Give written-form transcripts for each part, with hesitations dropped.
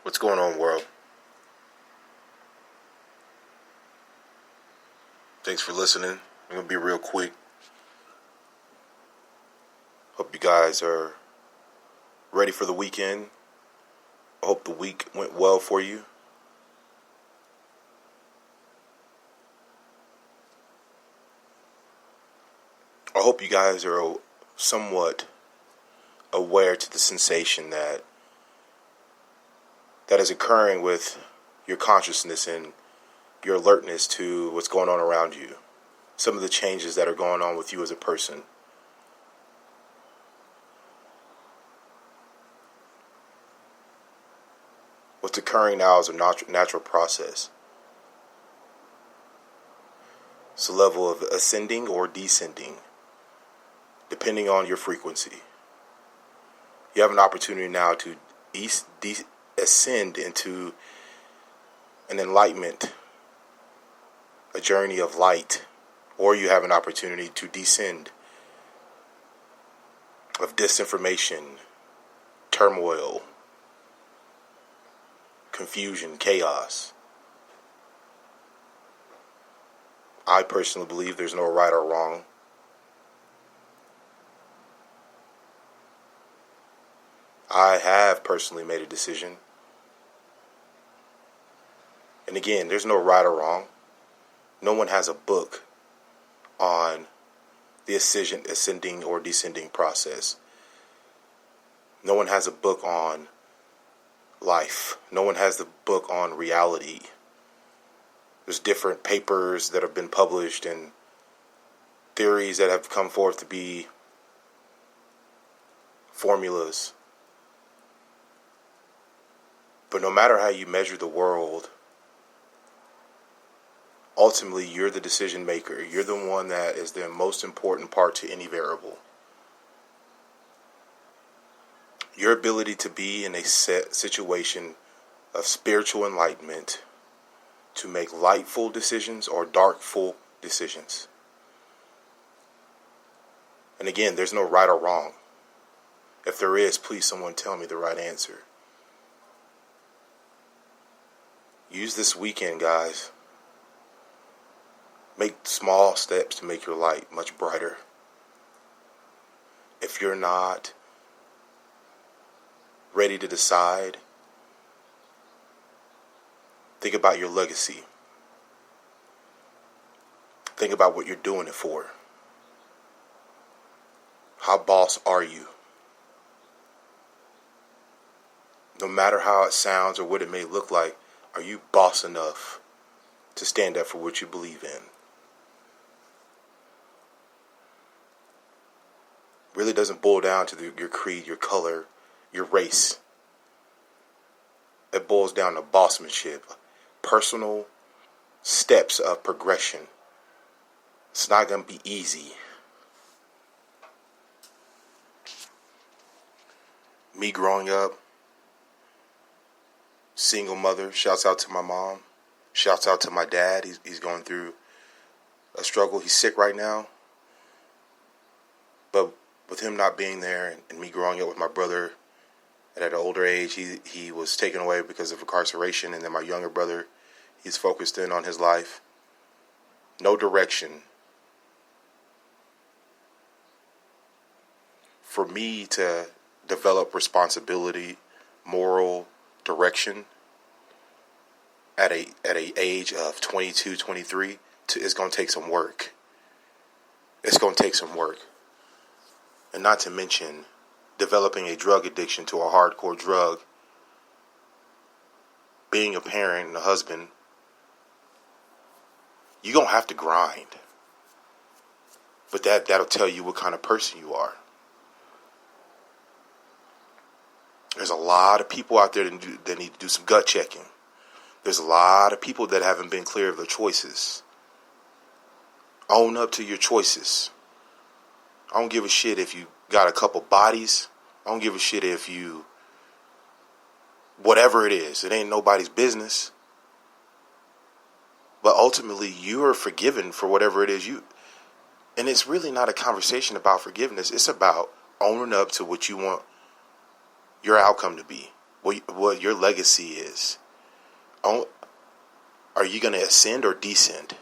What's going on, world? Thanks for listening. I'm going to be real quick. Hope you guys are ready for the weekend. I hope the week went well for you. I hope you guys are somewhat aware to the sensation that is occurring with your consciousness and your alertness to what's going on around you. Some of the changes that are going on with you as a person. What's occurring now is a natural process. It's a level of ascending or descending, depending on your frequency. You have an opportunity now to ascend into an enlightenment, a journey of light, or you have an opportunity to descend of disinformation, turmoil, confusion, chaos. I personally believe there's no right or wrong. I have personally made a decision. And again, there's no right or wrong. No one has a book on the ascending or descending process. No one has a book on life. No one has the book on reality. There's different papers that have been published and theories that have come forth to be formulas. But no matter how you measure the world, ultimately you're the decision maker. You're the one that is the most important part to any variable. Your ability to be in a set situation of spiritual enlightenment to make lightful decisions or darkful decisions. And again, there's no right or wrong. If there is, please someone tell me the right answer. Use this weekend, guys. Make small steps to make your light much brighter. If you're not ready to decide, think about your legacy. Think about what you're doing it for. How boss are you? No matter how it sounds or what it may look like, are you boss enough to stand up for what you believe in? Really doesn't boil down to your creed, your color, your race. It boils down to bossmanship, personal steps of progression. It's not going to be easy. Me growing up, single mother, shouts out to my mom, shouts out to my dad. He's going through a struggle. He's sick right now. But with him not being there and me growing up with my brother, and at an older age, he was taken away because of incarceration. And then my younger brother, he's focused in on his life. No direction. For me to develop responsibility, moral direction at a age of 22, 23, it's going to take some work. It's going to take some work. And not to mention developing a drug addiction to a hardcore drug, being a parent and a husband, you're going to have to grind. But that'll tell you what kind of person you are. There's a lot of people out there that need to do some gut checking. There's a lot of people that haven't been clear of their choices. Own up to your choices. I don't give a shit if you got a couple bodies. I don't give a shit if you, whatever it is, it ain't nobody's business. But ultimately, you are forgiven for whatever it is and it's really not a conversation about forgiveness. It's about owning up to what you want your outcome to be. what your legacy is. Are you going to ascend or descend?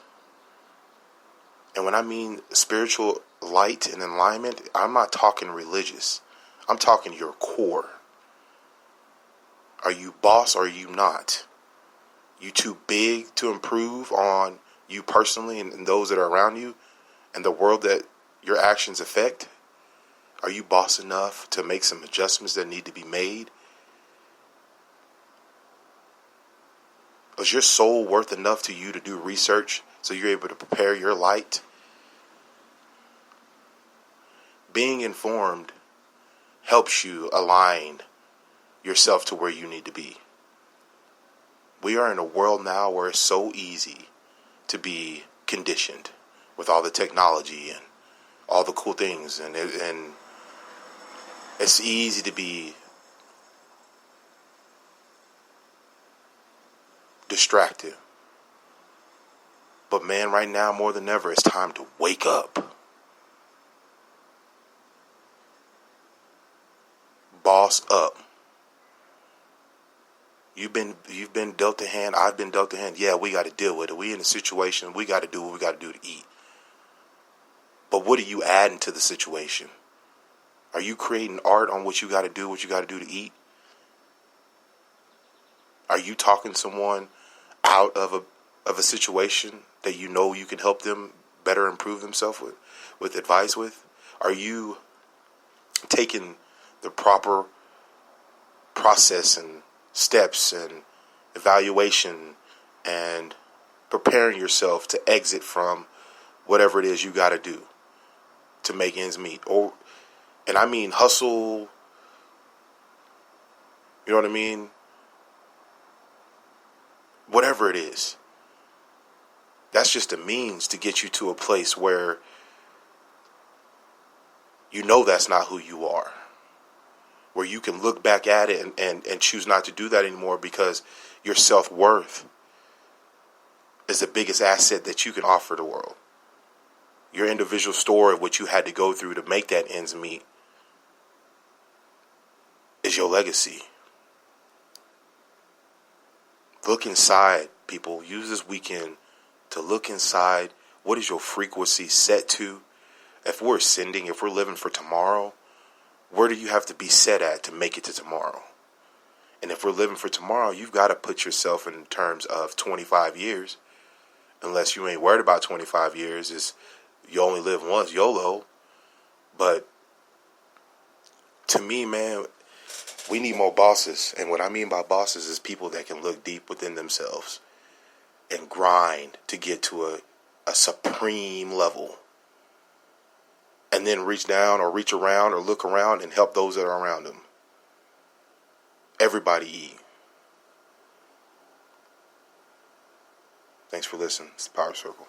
And when I mean spiritual light and alignment, I'm not talking religious. I'm talking your core. Are you boss or are you not? You too big to improve on you personally and those that are around you and the world that your actions affect? Are you boss enough to make some adjustments that need to be made? Is your soul worth enough to you to do research so you're able to prepare your light? Being informed helps you align yourself to where you need to be. We are in a world now where it's so easy to be conditioned with all the technology and all the cool things, and it's easy to be distracted. But man, right now more than ever, it's time to wake up. Boss up. You've been dealt a hand. I've been dealt a hand. Yeah, we got to deal with it. We in a situation. We got to do what we got to do to eat. But what are you adding to the situation? Are you creating art on what you got to do? What you got to do to eat? Are you talking someone out of a situation that you know you can help them better improve themselves with advice with? Are you taking the proper process and steps and evaluation and preparing yourself to exit from whatever it is you got to do to make ends meet? And I mean hustle, you know what I mean? Whatever it is. That's just a means to get you to a place where you know that's not who you are. Where you can look back at it and choose not to do that anymore, because your self-worth is the biggest asset that you can offer the world. Your individual story of what you had to go through to make that ends meet is your legacy. Look inside, people. Use this weekend to look inside. What is your frequency set to? If we're ascending, if we're living for tomorrow, where do you have to be set at to make it to tomorrow? And if we're living for tomorrow, you've got to put yourself in terms of 25 years. Unless you ain't worried about 25 years, is you only live once, YOLO. But to me, man, we need more bosses. And what I mean by bosses is people that can look deep within themselves and grind to get to a supreme level. And then reach down or reach around or look around and help those that are around them. Everybody eat. Thanks for listening. It's the Power Circle.